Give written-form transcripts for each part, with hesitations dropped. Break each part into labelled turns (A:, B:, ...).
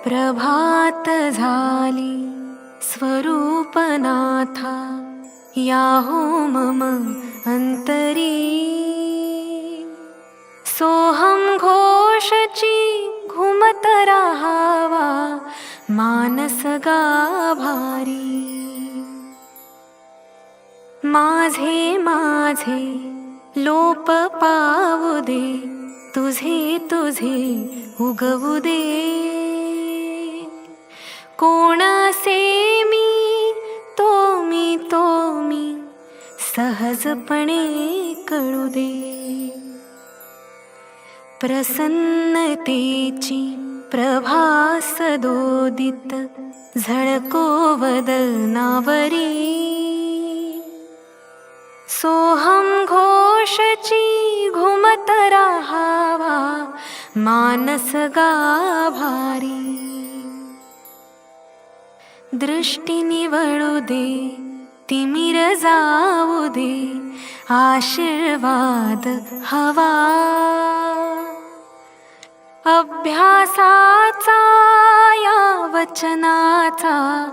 A: प्रभात झाली स्वरूपनाथा, याहो मम अंतरी. सोहम घोषची घुमत राहावा, मानस गाभारी. माझे माझे लोप पावू दे, तुझे तुझे उगवू दे. कोण असे मी तो मी सहजपणे कळू दे. प्रसन्नतेची प्रभास दोदित, झळको वदनावरी. सोहम घोषची घुमत राहावा, मानस गाभारी. दृष्टी निवळू दे, तिमिर जाऊ दे, आशीर्वाद हवा. अभ्यासाचा या वचनाचा,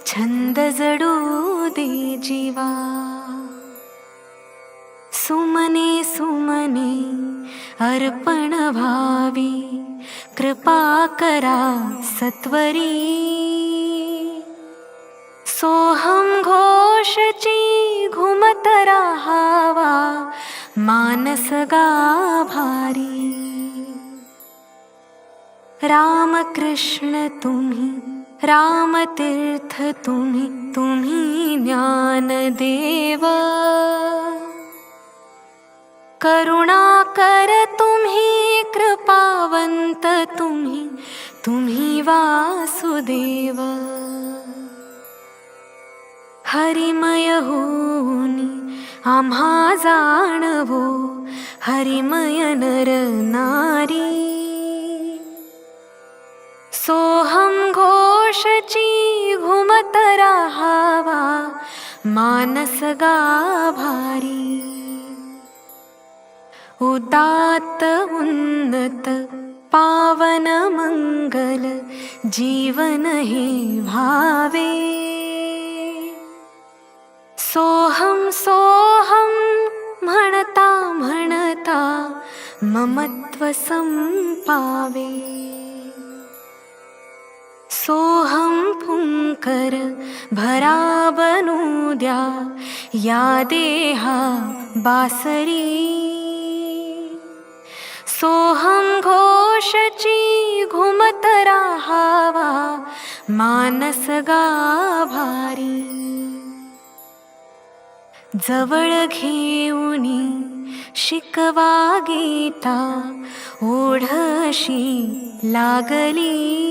A: छंद जडू दे जीवा. सुमने सुमने अर्पण भावी, कृपा करा सत्वरी. सोहम घोषची घुमत राहावा, मानस गाभारी. रामकृष्ण तुम्ही, रामतीर्थ तुम्ही, तुम्ही ज्ञानदेव. करुणाकर तुम्ही, कृपावंत तुम्ही, तुम्ही वासुदेव. हरिमय होनी आम्हा जाणवो, हरिमय नर नारी. सोहम घोषची घुमत राहावा, मानस गाभारी. उदात्त उन्नत पावन मंगल, जीवन हे भावे. सोहम सोहम म्हणता म्हणता, ममत्व संपावे. सोहम फुंकर भरा बनू द्या, या देहा बासरी. सोहम घोषची घुमत राहावा, मानस गाभारी. जवळ घेऊनी शिकवा गीता, ओढशी लागली.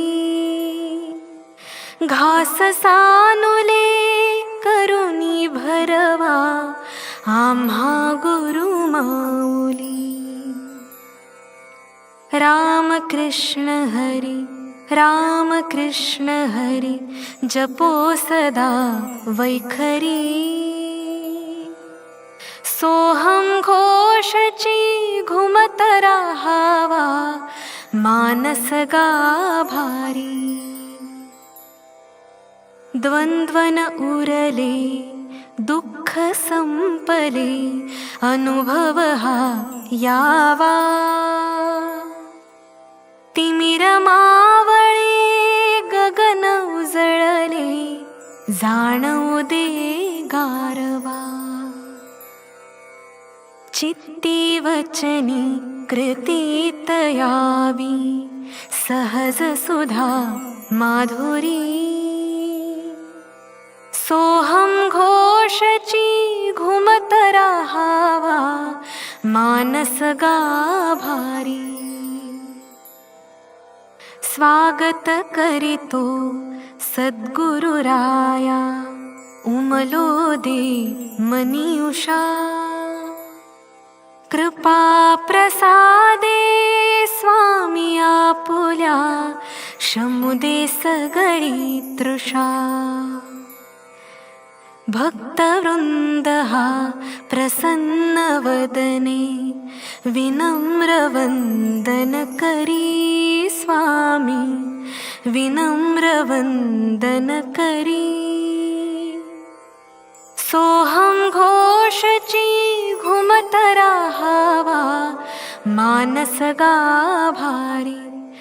A: घास सानुले करुनी भरवा, आम्हा गुरु माऊली. रामकृष्ण हरी, रामकृष्ण हरी, जपो सदा वैखरी. सोहम घोषची घुमत राहावा, मानस गाभारी. द्वंद्वन उरले, दुःख संपले, अनुभव हा यावा. तिमिर मावळे, गगन उजळले, जाणवू दे गारवा. चित्ती वचनी कृतीत यावी, सहज सुधा माधुरी. सोहम घोषची घुमत राहावा, मानस गाभारी. स्वागत करीतो सद्गुरुराया, उमलो दे मनी उषा. कृपा प्रसादे स्वामी आपुल्या, शमुदे सगळी तृषा. भक्तवृंद हा प्रसन्न वदने, विनम्र वंदन करी स्वामी. विनम्र वंदन करी. सोहम घोषची घुमत राहावा मानस गाभारी.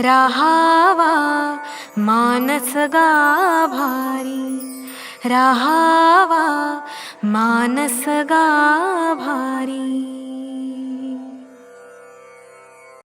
A: राहावा मानस गाभारी. राहावा मानस गाभारी.